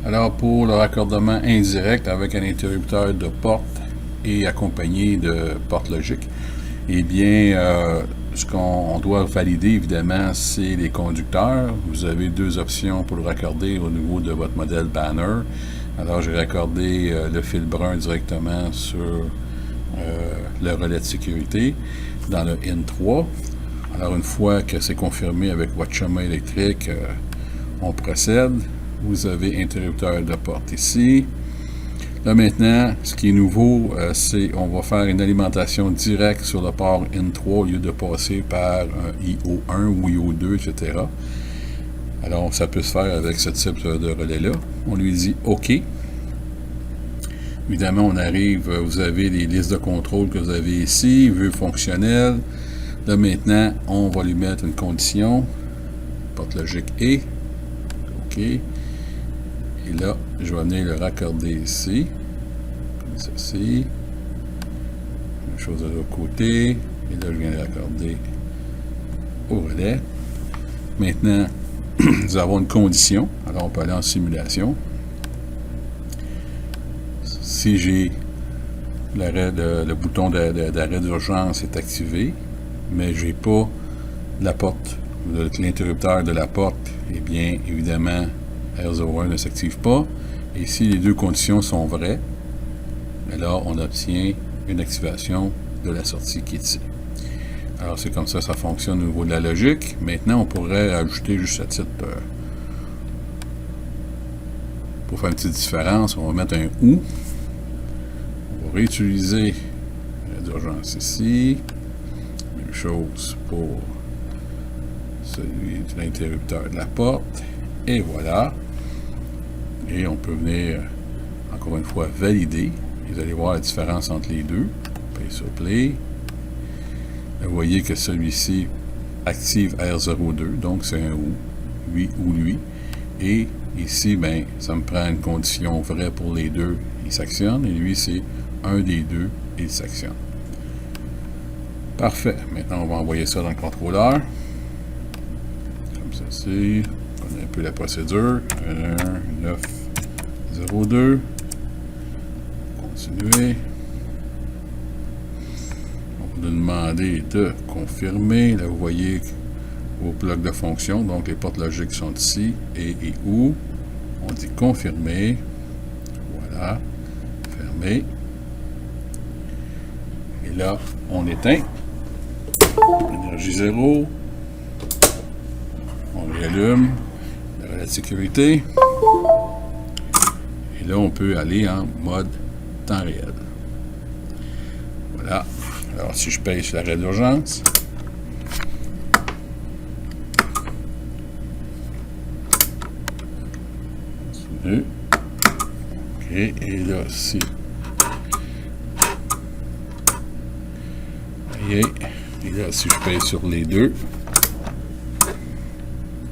Alors pour le raccordement indirect avec un interrupteur de porte et accompagné de porte logique, eh bien, ce qu'on doit valider évidemment, c'est les conducteurs. Vous avez deux options pour le raccorder au niveau de votre modèle Banner. Alors j'ai raccordé le fil brun directement sur le relais de sécurité dans le IN3. Alors une fois que c'est confirmé avec votre chemin électrique, on procède. Vous avez interrupteur de porte ici. Là maintenant, ce qui est nouveau, c'est qu'on va faire une alimentation directe sur le port IN3 au lieu de passer par un IO1 ou IO2, etc. Alors ça peut se faire avec ce type de relais-là. On lui dit OK. Évidemment, on arrive, vous avez les listes de contrôle que vous avez ici, vue fonctionnelle. Là maintenant, on va lui mettre une condition, porte logique et OK. Et là, je vais venir le raccorder ici, comme ceci. Même chose de l'autre côté. Et là, je viens le raccorder au relais. Maintenant, nous avons une condition. Alors, on peut aller en simulation. Si j'ai le bouton d'arrêt d'urgence est activé, mais je n'ai pas la porte, l'interrupteur de la porte, eh bien, évidemment, R01 ne s'active pas. Et si les deux conditions sont vraies, alors on obtient une activation de la sortie qui est ici. Alors c'est comme ça que ça fonctionne au niveau de la logique. Maintenant, on pourrait ajouter juste à titre pour faire une petite différence, on va mettre un OU. On va réutiliser l'urgence ici. Même chose pour celui de l'interrupteur de la porte. Et voilà. Et on peut venir, encore une fois, valider. Vous allez voir la différence entre les deux. Paye sur Play. Vous voyez que celui-ci active R02, donc c'est un OU, lui ou lui. Et ici, ben, ça me prend une condition vraie pour les deux, il s'actionne. Et lui, c'est un des deux, il s'actionne. Parfait. Maintenant, on va envoyer ça dans le contrôleur. Comme ceci. On a un peu la procédure. 1902. Continuer. On va nous demander de confirmer. Là, vous voyez vos blocs de fonction. Donc, les portes logiques sont ici. Et où. On dit confirmer. Voilà. Fermer. Et là, on éteint. Énergie 0. On réallume le relais de sécurité. Et là, on peut aller en mode temps réel. Voilà. Alors, si je paye sur l'arrêt d'urgence, continue. OK. Et là, si. Et là, si je paye sur les deux,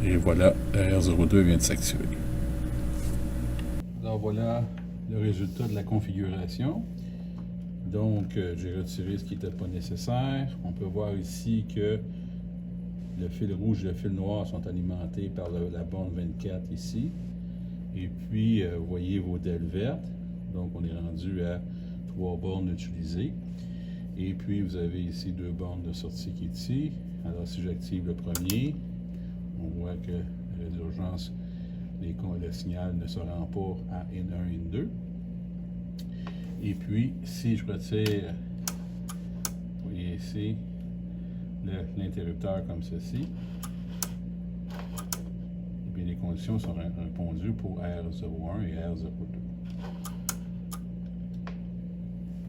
et voilà, R02 vient de s'activer. Alors voilà le résultat de la configuration. Donc, j'ai retiré ce qui n'était pas nécessaire. On peut voir ici que le fil rouge et le fil noir sont alimentés par la borne 24 ici. Et puis, vous voyez vos DEL vertes. Donc, on est rendu à 3 bornes utilisées. Et puis, vous avez ici 2 bornes de sortie qui est ici. Alors, si j'active le premier, on voit que l'urgence, le signal ne se rend pas à N1 et N2. Et puis, si je retire, vous voyez ici, l'interrupteur comme ceci, et bien les conditions sont répondues pour R01 et R02.